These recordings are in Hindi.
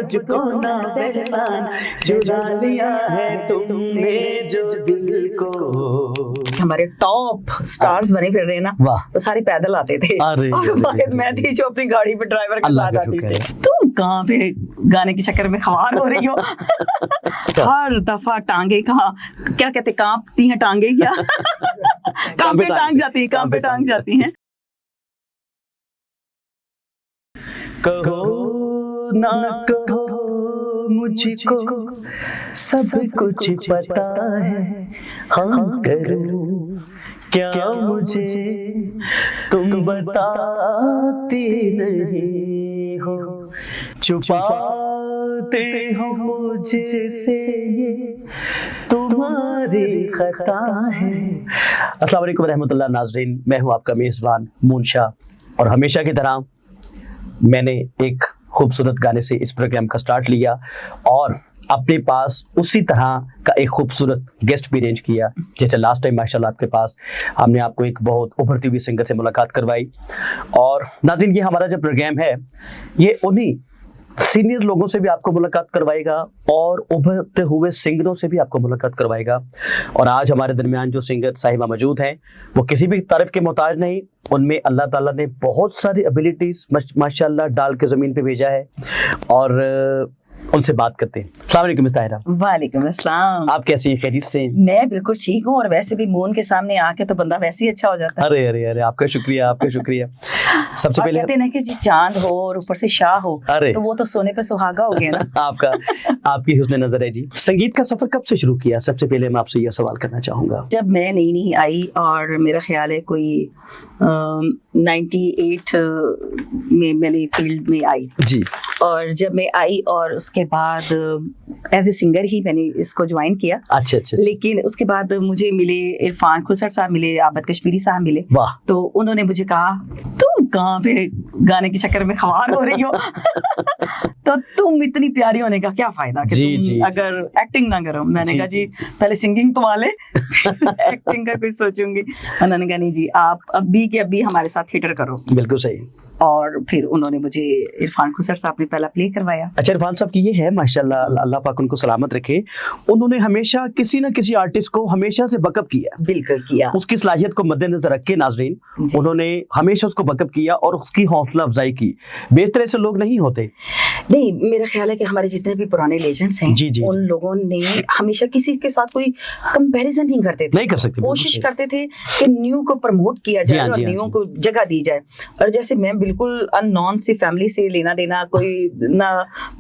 मुझको ना पहचान, चुरा लिया है तुमने जो दिल को। हमारे टॉप स्टार्स बने फिर रहे ना, वो सारे पैदल आते थे और वाहिद मैं थी जो अपनी गाड़ी पे ड्राइवर के साथ आती थी। तुम कहाँ पे गाने के चक्कर में ख्वार हो रही हो? हर दफा टांगे कहाँ, क्या कहते, कांपती हैं टांगे क्या? कहाँ पे टांग जाती है, कहाँ पे टांग जाती हैं। कहो ना कहो मुझको सब कुछ पता है, हाँ करूं क्या मुझे तुम बताती नहीं हो, छुपाते हो मुझे से ये तुम्हारी खता है। अस्सलाम वालेकुम रहमतुल्लाह नाज़रीन, मैं हूँ आपका मेज़बान मूनशा और हमेशा की तरह मैंने एक खूबसूरत गाने से इस प्रोग्राम का स्टार्ट लिया और अपने पास उसी तरह का एक खूबसूरत गेस्ट भी अरेंज किया। जैसे लास्ट टाइम माशाल्लाह आपके पास हमने आपको एक बहुत उभरती हुई सिंगर से मुलाकात करवाई। और नाज़रीन, ये हमारा जो प्रोग्राम है ये उन्हीं सीनियर लोगों से भी आपको मुलाकात करवाएगा और उभरते हुए सिंगरों से भी आपको मुलाकात करवाएगा। और आज हमारे दरमियान जो सिंगर साहिबा मौजूद हैं वो किसी भी तारीफ के मोहताज नहीं, उनमें अल्लाह ताला ने बहुत सारी एबिलिटीज माशाल्लाह डाल के ज़मीन पे भेजा है और उनसे बात करते हैं। अस्सलाम वालेकुम ताहिरा। वालेकुम अस्सलाम। आप कैसी हैं, खैरियत से? मैं बिल्कुल ठीक हूँ और वैसे भी मून के सामने आके तो बंदा वैसे ही अच्छा हो जाता है। अरे अरे अरे, आपका शुक्रिया, आपका शुक्रिया। सबसे पहले कहते हैं ना कि जी चांद हो और ऊपर से शाह हो, तो वो तो सोने पे सुहागा हो गया ना। आपकी हुस्न नजर है जी। संगीत का सफर कब से शुरू किया? सबसे पहले मैं आपसे यह सवाल करना चाहूंगा। जब मैं नई आई और मेरा ख्याल है कोई 98 में मैंने फील्ड में आई जी। और जब मैं आई और उसके बाद एज ए सिंगर ही मैंने इसको ज्वाइन किया। अच्छा अच्छा। लेकिन उसके बाद मुझे मिले इरफान खुसर साहब मिले, आबद कश्मीरी साहब मिले। तो उन्होंने मुझे कहा तुम कहाँ पे गाने के चक्कर में ख्वार हो रही हो? तो तुम इतनी प्यारी होने का क्या फायदा कि तुम जी, अगर एक्टिंग ना करो। मैंने कहा जी पहले सिंगिंग तो वाले एक्टिंग का कुछ सोचूंगी। उन्होंने कहा नहीं जी आप अभी के अभी हमारे साथ थिएटर करो। बिल्कुल सही। और फिर उन्होंने मुझे इरफान खुसर साहब ने पहला प्ले करवाया। अच्छा, इरफान साहब की ये है माशाल्लाह, अल्लाह पाक उनको सलामत रखे, उन्होंने हमेशा किसी न किसी आर्टिस्ट को हमेशा से बकअप किया। बिल्कुल किया। उसकी सलाहियत को मद्देनजर रख के नाज़रीन उन्होंने हमेशा उसको बकअप किया और उसकी हौसला अफजाई की। बेहतर ऐसे लोग नहीं होते। नहीं, मेरा ख्याल है कि हमारे जितने भी पुराने लेजेंड्स हैं जी, जी, उन लोगों ने हमेशा किसी के साथ कोई कंपैरिजन नहीं करते थे, नहीं कर सकते, कोशिश करते थे कि न्यू को प्रमोट किया जाए और न्यू को जगह दी जाए। और जैसे मैं बिल्कुल अननोन सी फैमिली से लेना देना कोई ना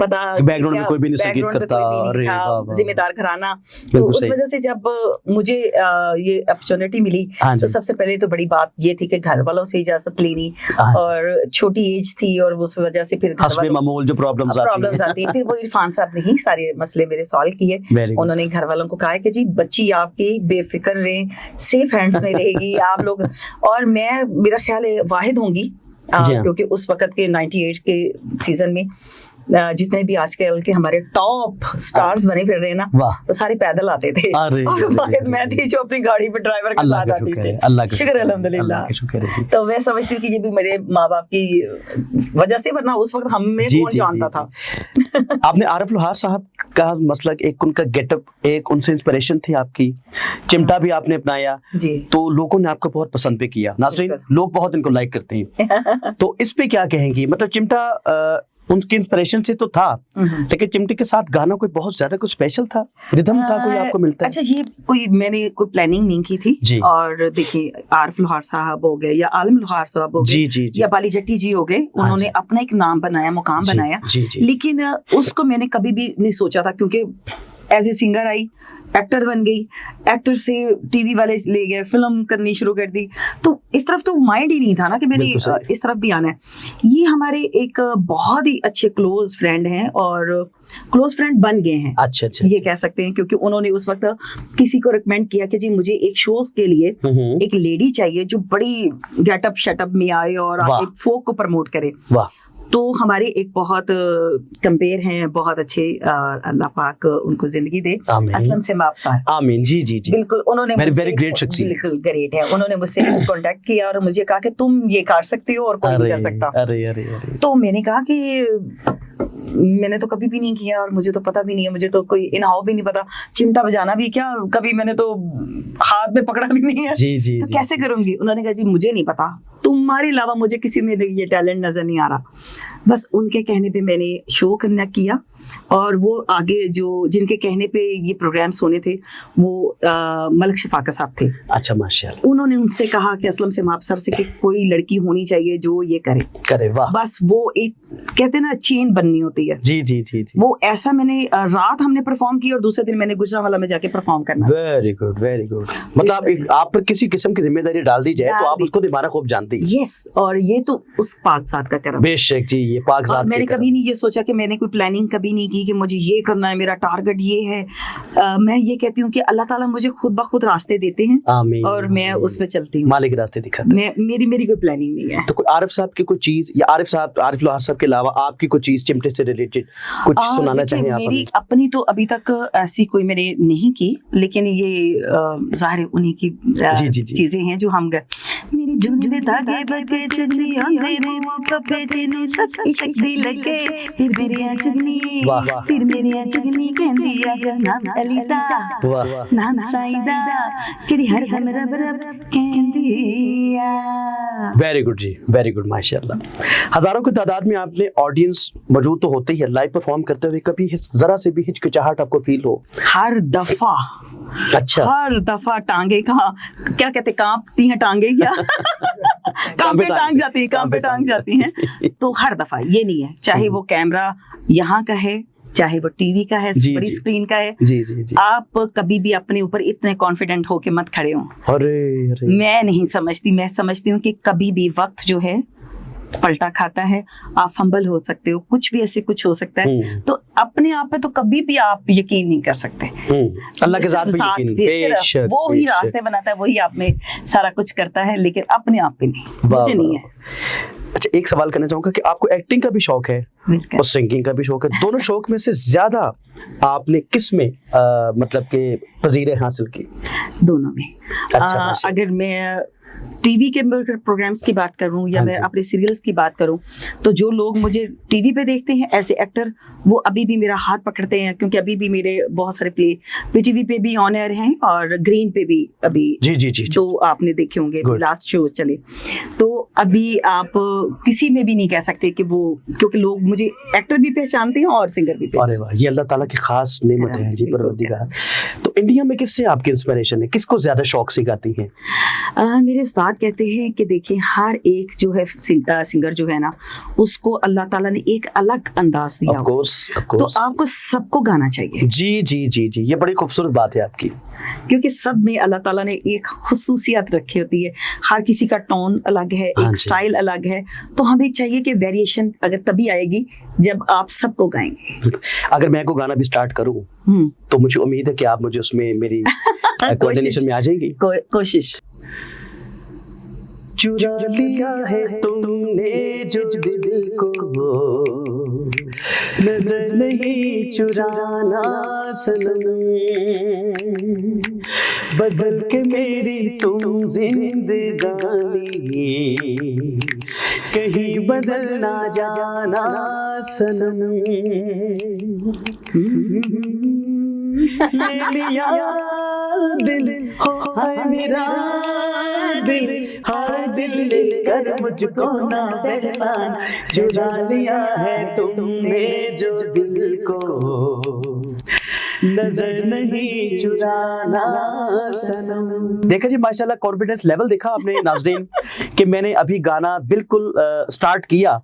पता, बैकग्राउंड में कोई भी नहीं संगीत करता, जिम्मेदार घराना, तो उस वजह से जब मुझे ये अपॉर्चुनिटी मिली तो सबसे पहले तो बड़ी बात ये थी कि घर वालों से इजाजत लेनी और छोटी एज थी और उस वजह से फिर मामूल जो प्रॉब्लम्स आती है। फिर वो इरफान साहब ने ही सारे मसले मेरे सॉल्व किए। उन्होंने घर वालों को कहा कि जी बच्ची आपकी बेफिक्र रहे, सेफ हैंड्स में रहेगी आप लोग। और मैं, मेरा ख्याल है वाहिद होंगी क्योंकि उस वक्त के 98 के सीजन में जितने भी आजकल के हमारे टॉप स्टार्स बने फिर रहे ना, वो सारे पैदल आते थे और वाहिद मैं थी जो अपनी गाड़ी पे ड्राइवर के साथ आती थी। शुक्र अल्हम्दुलिल्लाह। तो मैं समझती हूँ कि ये भी मेरे माँ बाप की वजह से, वरना उस वक्त हमें कौन जानता था। आपने आरिफ लोहार साहब का मसलक, एक उनका गेटअप, एक उनसे इंस्पिरेशन थी आपकी, चिमटा भी आपने अपनाया तो लोगों ने आपको बहुत पसंद भी किया। नाज़रीन, लोग बहुत इनको लाइक करते हैं, तो इस पे क्या कहेंगी? मतलब चिमटा उनकी इंस्पिरेशन से तो था, लेकिन चिमटे के साथ गाना कोई बहुत ज्यादा कुछ स्पेशल था, रिदम था कोई आपको मिलता है? अच्छा, ये कोई मैंने कोई प्लानिंग नहीं की थी। और देखिए आरिफ लोहार साहब हो गए या आलम लोहार साहब हो गए या बाली जट्टी जी हो गए, उन्होंने अपना एक नाम बनाया, मुकाम बनाया। लेकिन उसको मैंने कभी भी नहीं सोचा था, क्योंकि as a singer I, actor बन गई, एक्टर से टीवी वाले ले गए, फिल्म करनी शुरू कर दी, तो इस तरफ तो माइंड ही नहीं था ना कि मैंने इस तरफ भी आना है। ये हमारे एक बहुत ही अच्छे क्लोज फ्रेंड हैं और क्लोज फ्रेंड बन गए हैं। अच्छा अच्छा, ये कह सकते हैं, क्योंकि उन्होंने उस वक्त किसी को रिकमेंड किया कि जी मुझे एक शोज के लिए एक लेडी चाहिए जो बड़ी गेटअप शटअप में आए और आके फोक को प्रमोट करे। वाह। तो हमारे एक बहुत कंपेयर हैं, बहुत अच्छे, अल्लाह पाक उनको जिंदगी दे, असलम सिमाब साहब। आमीन। जी जी जी, बिल्कुल। उन्होंने वेरी ग्रेट शख्सियत, बिल्कुल ग्रेट है। उन्होंने मुझसे कांटेक्ट किया और मुझे कहा कि तुम ये कर सकती हो और कोई नहीं कर सकता। अरे अरे अरे। तो मैंने कहा कि मैंने तो कभी भी नहीं किया और मुझे तो पता भी नहीं है, मुझे तो कोई इनहाव भी नहीं पता, चिमटा बजाना भी क्या कभी मैंने तो हाथ में पकड़ा भी नहीं है। जी जी तो जी। कैसे करूंगी? उन्होंने कहा जी मुझे नहीं पता, तुम्हारे अलावा मुझे किसी में ये टैलेंट नजर नहीं आ रहा। बस उनके कहने पे मैंने शो करना किया और वो आगे जो जिनके कहने पे ये प्रोग्राम्स होने थे वो मलक शफाका साहब थे। अच्छा माशाल्लाह। उन्होंने उनसे कहा कि असलम से माप सर से कि कोई लड़की होनी चाहिए जो ये करे। वाह। बस वो एक कहते हैं ना चेन बननी होती है। जी जी जी जी। वो ऐसा मैंने रात हमने परफॉर्म की और दूसरे दिन मैंने गुजरावाला में जाके परफॉर्म करना। Very good very good. मतलब आप पर किसी किस्म की जिम्मेदारी डाल दी जाए तो आप उसको निभाना खूब जानती हैं। यस, और ये तो उस पाक साथ का करम। बेशक जी, ये पाक साथ मैंने कभी नहीं ये सोचा कि मैंने कोई प्लानिंग कभी नहीं की कि मुझे ये करना है, मेरा टारगेट ये है। मैं ये कहती हूँ कि अल्लाह ताला मुझे खुद ब खुद रास्ते देते हैं आमीन, और मैं उस पे चलती हूँ। मालिक रास्ते दिखाते हैं। मेरी कोई प्लानिंग नहीं है। तो कोई आरिफ साहब की कोई चीज या आरिफ लोहार साहब के अलावा आपकी कोई चीज चिमटे से रिलेटेड कुछ सुनाना चाहें आप? मेरी अपनी तो अभी तक ऐसी कोई मैंने नहीं की, लेकिन ये जाहिर है उन्हीं की चीजें हैं जो हम गए। मेरी जुगनी धागे बगे जुगनी आंदे वो कपे जिनु सच्ची शक्ति लगे फिर मेरी जुगनी फिर मेरी जुगनी कहंदी आ जो नाम अलीदा नाम साईदा चिड़ी हर दम रब रब कहंदी आ। वेरी गुड जी, वेरी गुड माशाल्लाह। हजारों की तादाद में आपने ऑडियंस मौजूद तो होते ही है, लाइव परफॉर्म करते हुए कभी जरा से भी हिचकिचाहट आपको फील हो? हर दफा। अच्छा। हर दफा टांगे कहाँ क्या कहते कांपती हैं टांगे क्या कांपे टांग जाती हैं, कांपे टांग जाती हैं। तो हर दफा ये नहीं है, चाहे वो कैमरा यहाँ का है चाहे वो टीवी का है, बड़ी स्क्रीन का है। जी जी जी। आप कभी भी अपने ऊपर इतने कॉन्फिडेंट होके मत खड़े हो। अरे मैं नहीं समझती, मैं समझती हूँ कि कभी भी वक्त जो है पलटा खाता है, आप फंबल हो सकते हो, कुछ भी ऐसे कुछ हो सकता है। तो अपने आप पे तो कभी भी आप यकीन नहीं कर सकते। अल्लाह के साथ यकीन, बेशक वो ही रास्ते बनाता है, वही आप में सारा कुछ करता है, लेकिन अपने आप पे नहीं, मुझे नहीं है। अच्छा, एक सवाल करना चाहूंगा कि आपको एक्टिंग का भी शौक है और सिंगिंग का भी शौक है, दोनों शौक में से ज्यादा आपने किस में मतलब के पजीरे हासिल की? दोनों में। अच्छा, अगर मैं टीवी के प्रोग्राम्स की बात करूं या मैं अपने सीरियल्स की बात करूं, तो जो लोग मुझे टीवी पे देखते हैं एज ए एक्टर, वो अभी भी मेरा हाथ पकड़ते हैं, क्योंकि अभी भी मेरे बहुत सारे प्ले पीटीवी पे भी ऑन एयर हैं और ग्रीन पे भी अभी जी तो आपने देखे होंगे, लास्ट शो चले। तो अभी आप किसी में भी नहीं कह सकते कि वो, क्योंकि लोग मुझे एक्टर भी पहचानते हैं और सिंगर भी पहचानते हैं। अरे वाह, ये अल्लाह ताला की खास नेमत है जी, परवरदिगार। तो इंडिया में किससे आपकी इंस्पिरेशन है, किसको ज्यादा शौक से गाती हैं? मेरे उस्ताद कहते हैं कि देखिए हर एक जो है सिंगर जो है ना, उसको अल्लाह ताला ने एक अलग अंदाज दिया। Of course, of course. तो आपको सबको गाना चाहिए। जी जी जी जी, ये बड़ी खूबसूरत बात है आपकी, क्योंकि सब में अल्लाह ताला ने एक खुसूसियत रखी होती है, हर किसी का टोन अलग है, एक स्टाइल अलग है। तो हमें चाहिए कि वेरिएशन अगर तभी आएगी जब आप सबको गाएंगे। अगर मैं को गाना भी स्टार्ट करूं तो मुझे उम्मीद है कि आप मुझे उसमें मेरी कोऑर्डिनेशन में आ जाएंगी। कोशिश। चुरा लिया है तुमने जो दिल को, नजर नहीं चुराना सनम, बदल के मेरी तुम जिंदगानी, कहीं बदल ना जाना सनम। ले लिया दिल हाय मेरा दिल, हाय दिल लेकर मुझको ना पहचान, चुरा लिया है तुमने जो दिल को, नजर नहीं चुराना सनम। देखा जी माशाल्लाह, कॉन्फिडेंस लेवल देखा आपने नाज़रीन कि मैंने अभी गाना बिल्कुल स्टार्ट किया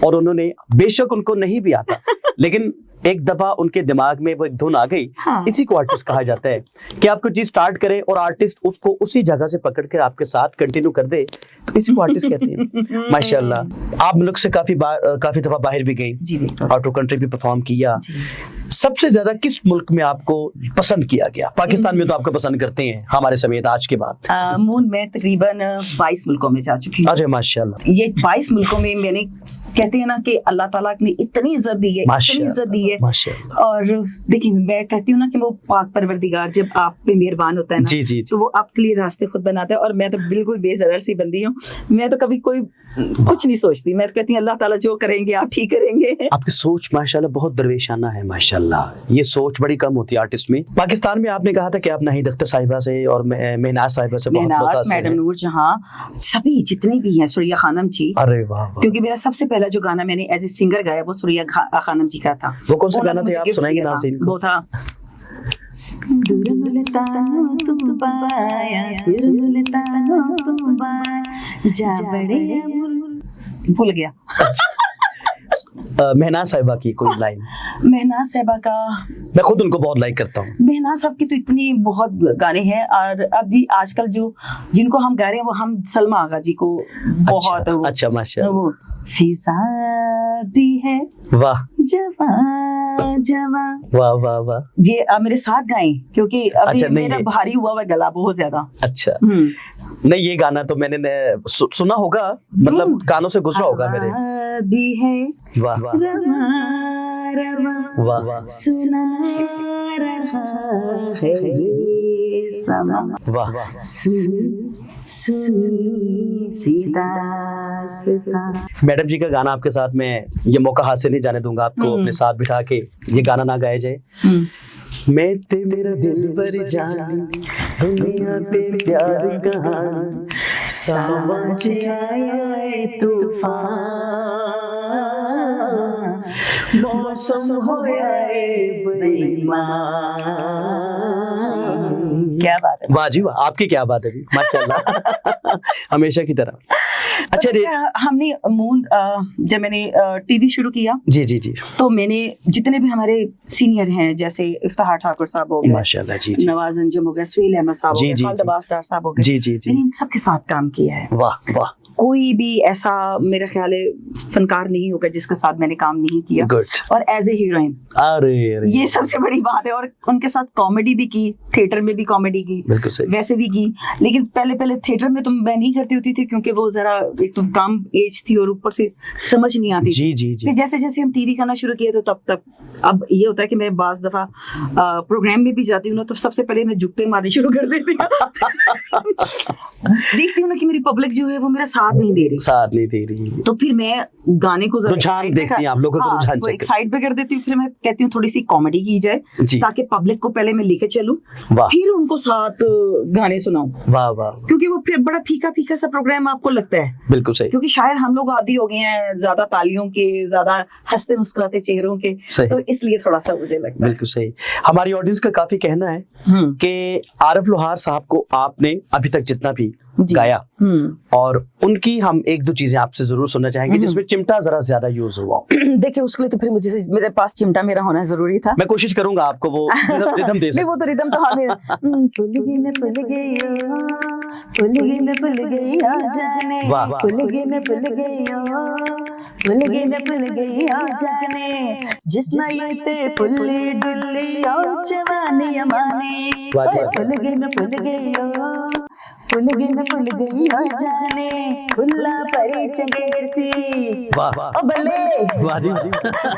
और उन्होंने, बेशक उनको नहीं भी आता, लेकिन एक दफा उनके दिमाग में वो एक धुन आ गई। इसी को आर्टिस्ट कहा जाता है कि आप कोई चीज स्टार्ट करें और आर्टिस्ट उसको उसी जगह से पकड़ कर आपके साथ कंटिन्यू कर दे, तो इसी को आर्टिस्ट कहते हैं। माशाल्लाह, आप मुल्क से काफी दफा बाहर भी गई, आउट ऑफ कंट्री भी परफॉर्म किया। सबसे ज्यादा किस मुल्क में आपको पसंद किया गया? पाकिस्तान में तो आपको पसंद करते हैं हमारे समेत आज के बाद। मून मैं तकरीबन 22 मुल्कों में जा चुकी हूँ। अरे माशाल्लाह। ये 22 मुल्कों में मैंने, कहते हैं ना कि अल्लाह ताला ने इतनी इज्जत दी है, इतनी इज्जत दी है। माशाल्लाह। और देखिए मैं कहती हूँ ना कि वो पाक परवरदिगार जब आप पे मेहरबान होता है ना, जी जी तो वो आपके लिए रास्ते खुद बनाता है। और मैं तो बिल्कुल बेज़रर सी बंदी हूँ, मैं तो कभी कोई कुछ नहीं सोचती, मैं तो कहती हूँ अल्लाह ताला जो करेंगे आप ठीक करेंगे। आपकी सोच माशाल्लाह बहुत दरवेशाना है माशाल्लाह। ये सोच बड़ी कम होती है आर्टिस्ट में। पाकिस्तान में आपने कहा था कि आप नाहिद अख्तर साहिबा से और मेहनाज साहिबा से बहुत मुतासिर हैं। मैडम नूर जहां, सभी जितने भी हैं, सुरैया खानम जी। अरे वाह वाह। क्योंकि मेरा सबसे पहला जो गाना मैंने एज ए सिंगर गाया वो सुरैया खानम जी का था। वो कौन सा गाना था, आप सुनाएंगे नाज़रीन को? वो था दूर मुल्तानो तुम पाया, दूर मुल्तानो तुम पाया, जा बड़े भूल गया। मेहनाज साहिबा की कोई लाइन? मेहनाज साहिबा का मैं खुद उनको बहुत लाइक करता हूँ। मेहनाज साहब की तो इतनी बहुत गाने हैं। और अभी आजकल जो जिनको हम गा रहे हैं वो हम सलमा आगा जी को बहुत अच्छा माशाल्लाह। वो फिजा भी है वाह जवा जवा, वाह वाह वाह। ये आप मेरे साथ गाएं क्योंकि अभी अच्छा, मेरा भारी हुआ हुआ गला बहुत ज्यादा। अच्छा नहीं, ये गाना तो मैंने सुना होगा, मतलब कानों से गुजरा होगा मेरे। भी है वाह वाह रमा रमा वाह वाह सुना रहा है ये समा, वाह वाह। सुनी सीता सीता। मैडम जी का गाना आपके साथ मैं ये मौका हाथ से नहीं जाने दूंगा आपको अपने साथ बिठा के ये गाना ना गाया जाए। मैं ते मेरा दिल भर जान, दुनिया ते प्यार कहानी, समझ आया तूफान, मौसम होया बेईमान। क्या बात है, वाह जी वाह, आपकी क्या बात है जी, माशाल्लाह। हमेशा की तरह। अच्छा हमने मून जब मैंने टीवी शुरू किया जी जी जी, तो मैंने जितने भी हमारे सीनियर हैं जैसे इफ्तिखार ठाकुर साहब हो गए, माशाल्लाह जी जी, नवाज अंजुम हो गया, सुहेल अहमद साहब हो गए, खालिद अब्बास डार साहब हो गए, जी जी जी, मैंने इन सब के साथ काम किया है। वाह वाह। कोई भी ऐसा मेरा ख्याल है फनकार नहीं होगा जिसके साथ मैंने काम नहीं किया। गुड। और एज ए हीरोइन, अरे ये सबसे बड़ी बात है। और उनके साथ कॉमेडी भी की, थिएटर में भी कॉमेडी की, बिल्कुल सही, वैसे भी की। लेकिन पहले थिएटर में तो मैं नहीं करती होती थी क्योंकि वो जरा एक तो कम एज थी और ऊपर से समझ नहीं आती। जी जी जी। फिर जैसे जैसे हम टीवी करना शुरू किया तो तब अब ये होता है कि मैं बाज दफा प्रोग्राम में भी जाती हूँ ना, तो सबसे पहले मैं जुगते मारनी शुरू कर देती हूँ। देखती हूँ ना कि मेरी पब्लिक जो है वो मेरा साथ नहीं दे रही, तो फिर मैं गाने को रुझान देखती हैं आप लोगों को, रुझान एक साइड पे कर देती हूँ। फिर मैं कहती हूँ थोड़ी सी कॉमेडी की जाए ताकि पब्लिक को पहले मैं लेके चलूं, फिर उनको साथ गाने सुनाऊं। वाह वाह। क्योंकि वो फिर बड़ा फीका फीका सा प्रोग्राम आपको लगता है। बिल्कुल सही, क्योंकि शायद हम लोग आदी हो गए हैं ज्यादा तालियों के, ज्यादा हंसते मुस्कुराते चेहरों के, तो इसलिए थोड़ा सा मुझे लगता है। बिल्कुल सही। हमारी ऑडियंस का काफी कहना है कि आरिफ लोहार साहब को आपने अभी तक जितना भी गाया और उनकी हम एक दो चीजें आपसे जरूर सुनना चाहेंगे जिसमें चिमटा जरा ज्यादा यूज हुआ। देखिए उसके लिए तो फिर मुझे मेरे पास चिमटा मेरा होना जरूरी था। मैं कोशिश करूंगा आपको वो रिदम दे सकूं। वो तो रिदम तो हमें भूल गई मैं भूल गई आ जाने, भूल गई मैं भूल गई आ जाने, जिसना ये ते फुल्ली डुल्ली आ जवानी अमाने, भूल गई मैं भूल गई आ जाने, खुला परी चंगेर सी, ओ बल्ले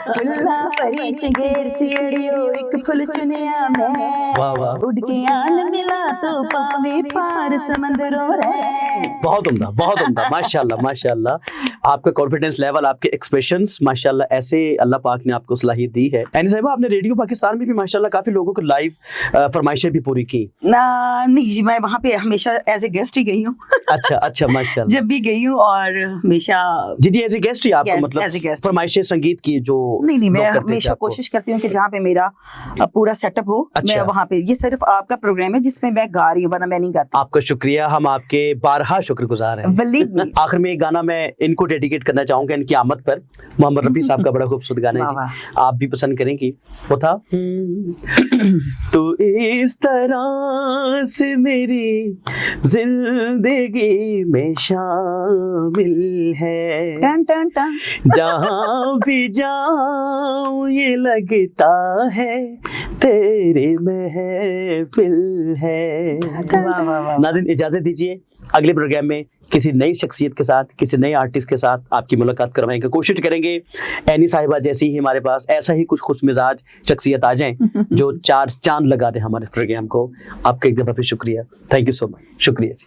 खुला परी चंगेर सी अड़ियो एक फुल चुनिया मैं, उड़ के आन मिला तो पावे पार समंदरों रे। बहुत उम्दा माशाल्लाह माशाल्लाह। आपका कॉन्फिडेंस लेवल, आपके एक्सप्रेशंस माशाल्लाह, ऐसे अल्लाह पाक ने आपको सलाहियत दी है। एनी साहिबा, आपने रेडियो पाकिस्तान में भी माशाल्लाह काफी लोगों को लाइव फरमाइशें भी पूरी की। नहीं जी, मैं वहाँ पे हमेशा एज ए गेस्ट ही गई हूँ। अच्छा माशाल्लाह। जब भी गई हूँ और हमेशा जी एज ए गेस्ट ही आपको मतलब फरमाइशें संगीत की जो नहीं मैं हमेशा कोशिश करती हूँ कि जहाँ पे मेरा पूरा सेटअप हो, मैं वहाँ पे, ये सिर्फ आपका प्रोग्राम है जिसमें मैं गा रही हूँ, वरना मैं नहीं गाती। आपका शुक्रिया, हम आपके बारहा शुक्रगुजार हैं। बल्ली आखिर में एक गाना मैं इनको डेडिकेट करना चाहूंगा इनकी आमद पर। मोहम्मद रफी साहब का बड़ा खूबसूरत गाना है जी, आप भी पसंद करेंगी। वो था तो इस तरह से मेरी जिंदगी में शामिल है, टन टन टन। जहाँ भी जाऊं ये लगता है तेरे महफिल है। वाह, वाह, वाह। नाज़रीन इजाजत दीजिए, अगले प्रोग्राम में किसी नई शख्सियत के साथ, किसी नए आर्टिस्ट के साथ आपकी मुलाकात करवाएंगे। कोशिश करेंगे एनी साहिबा जैसी ही हमारे पास ऐसा ही कुछ खुश मिजाज शख्सियत आ जाएं जो 4 चांद लगा दें हमारे प्रोग्राम को। आपका एक दफा फिर शुक्रिया, थैंक यू सो मच, शुक्रिया जी।